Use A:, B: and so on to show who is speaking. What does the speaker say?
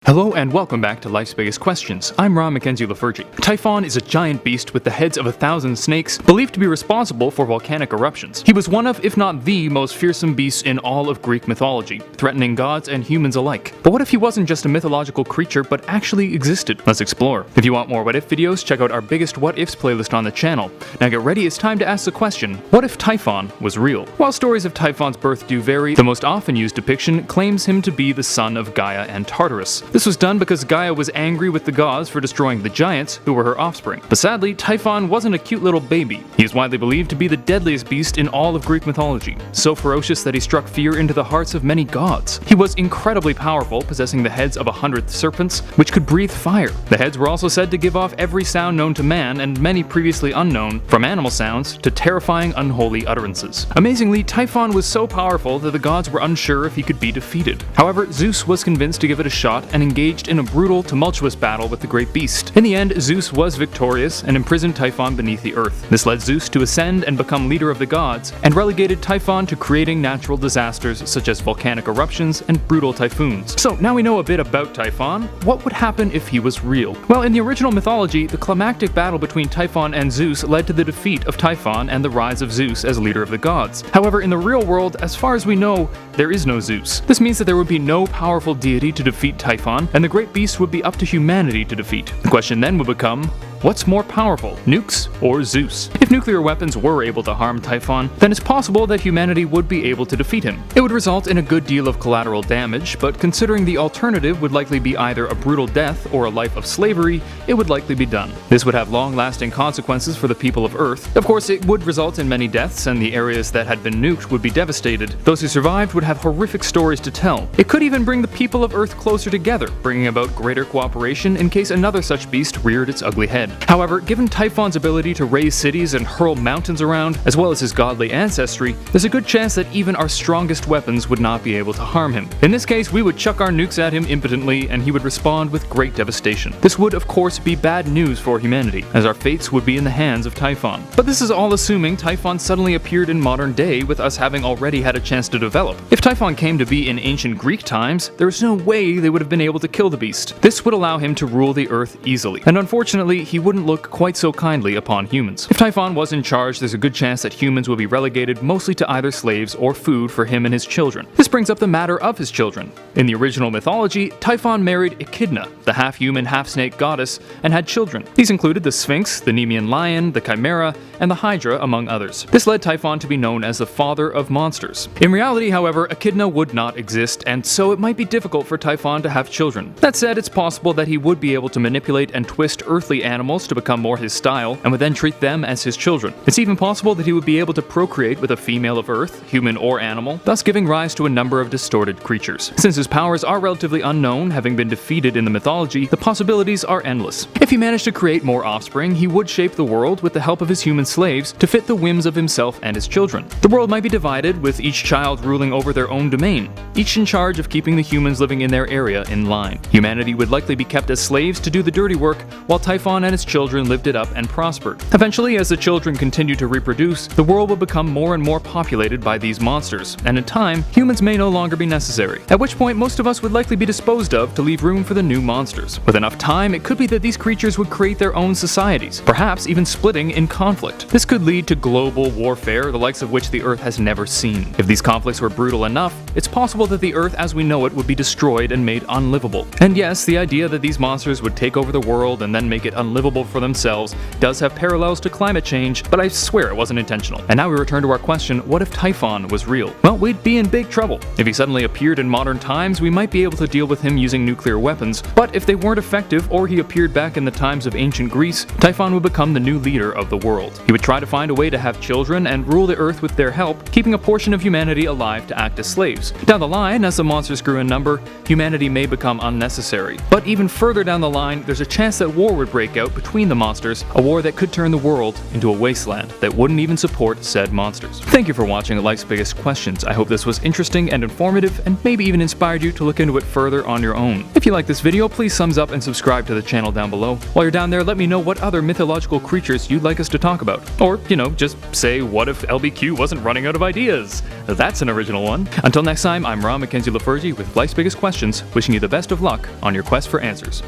A: Hello and welcome back to Life's Biggest Questions. I'm Ron Mackenzie Lafergie. Typhon is a giant beast with the heads of 1,000 snakes, believed to be responsible for volcanic eruptions. He was one of, if not the most fearsome beasts in all of Greek mythology, threatening gods and humans alike. But what if he wasn't just a mythological creature but actually existed? Let's explore. If you want more what if videos, check out our biggest what ifs playlist on the channel. Now get ready, it's time to ask the question, what if Typhon was real? While stories of Typhon's birth do vary, the most often used depiction claims him to be the son of Gaia and Tartarus. This was done because Gaia was angry with the gods for destroying the giants, who were her offspring. But sadly, Typhon wasn't a cute little baby. He is widely believed to be the deadliest beast in all of Greek mythology, so ferocious that he struck fear into the hearts of many gods. He was incredibly powerful, possessing the heads of 100 serpents, which could breathe fire. The heads were also said to give off every sound known to man, and many previously unknown, from animal sounds to terrifying unholy utterances. Amazingly, Typhon was so powerful that the gods were unsure if he could be defeated. However, Zeus was convinced to give it a shot and engaged in a brutal, tumultuous battle with the great beast. In the end, Zeus was victorious and imprisoned Typhon beneath the earth. This led Zeus to ascend and become leader of the gods, and relegated Typhon to creating natural disasters such as volcanic eruptions and brutal typhoons. So now we know a bit about Typhon. What would happen if he was real? Well, in the original mythology, the climactic battle between Typhon and Zeus led to the defeat of Typhon and the rise of Zeus as leader of the gods. However, in the real world, as far as we know, there is no Zeus. This means that there would be no powerful deity to defeat Typhon, and the great beast would be up to humanity to defeat. The question then would become, what's more powerful, nukes or Zeus? If nuclear weapons were able to harm Typhon, then it's possible that humanity would be able to defeat him. It would result in a good deal of collateral damage, but considering the alternative would likely be either a brutal death or a life of slavery, it would likely be done. This would have long-lasting consequences for the people of Earth. Of course, it would result in many deaths, and the areas that had been nuked would be devastated. Those who survived would have horrific stories to tell. It could even bring the people of Earth closer together, bringing about greater cooperation in case another such beast reared its ugly head. However, given Typhon's ability to raise cities and hurl mountains around, as well as his godly ancestry, there's a good chance that even our strongest weapons would not be able to harm him. In this case, we would chuck our nukes at him impotently, and he would respond with great devastation. This would, of course, be bad news for humanity, as our fates would be in the hands of Typhon. But this is all assuming Typhon suddenly appeared in modern day, with us having already had a chance to develop. If Typhon came to be in ancient Greek times, there is no way they would have been able to kill the beast. This would allow him to rule the earth easily, and unfortunately, he wouldn't look quite so kindly upon humans. If Typhon was in charge, there's a good chance that humans would be relegated mostly to either slaves or food for him and his children. This brings up the matter of his children. In the original mythology, Typhon married Echidna, the half-human, half-snake goddess, and had children. These included the Sphinx, the Nemean lion, the Chimera, and the Hydra, among others. This led Typhon to be known as the father of monsters. In reality, however, Echidna would not exist, and so it might be difficult for Typhon to have children. That said, it's possible that he would be able to manipulate and twist earthly animals to become more his style, and would then treat them as his children. It's even possible that he would be able to procreate with a female of Earth, human or animal, thus giving rise to a number of distorted creatures. Since his powers are relatively unknown, having been defeated in the mythology, the possibilities are endless. If he managed to create more offspring, he would shape the world with the help of his human slaves to fit the whims of himself and his children. The world might be divided, with each child ruling over their own domain, each in charge of keeping the humans living in their area in line. Humanity would likely be kept as slaves to do the dirty work, while Typhon and his children lived it up and prospered. Eventually, as the children continued to reproduce, the world would become more and more populated by these monsters, and in time, humans may no longer be necessary, at which point most of us would likely be disposed of to leave room for the new monsters. With enough time, it could be that these creatures would create their own societies, perhaps even splitting in conflict. This could lead to global warfare, the likes of which the Earth has never seen. If these conflicts were brutal enough, it's possible that the Earth as we know it would be destroyed and made unlivable. And yes, the idea that these monsters would take over the world and then make it unlivable for themselves does have parallels to climate change, but I swear it wasn't intentional. And now we return to our question, what if Typhon was real? Well, we'd be in big trouble. If he suddenly appeared in modern times, we might be able to deal with him using nuclear weapons, but if they weren't effective or he appeared back in the times of ancient Greece, Typhon would become the new leader of the world. He would try to find a way to have children and rule the earth with their help, keeping a portion of humanity alive to act as slaves. Down the line, as the monsters grew in number, humanity may become unnecessary. But even further down the line, there's a chance that war would break out between the monsters, a war that could turn the world into a wasteland that wouldn't even support said monsters. Thank you for watching Life's Biggest Questions. I hope this was interesting and informative, and maybe even inspired you to look into it further on your own. If you like this video, please thumbs up and subscribe to the channel down below. While you're down there, let me know what other mythological creatures you'd like us to talk about. about. Or, just say, what if LBQ wasn't running out of ideas? That's an original one. Until next time, I'm Ron Mackenzie Lafergie with Life's Biggest Questions, wishing you the best of luck on your quest for answers.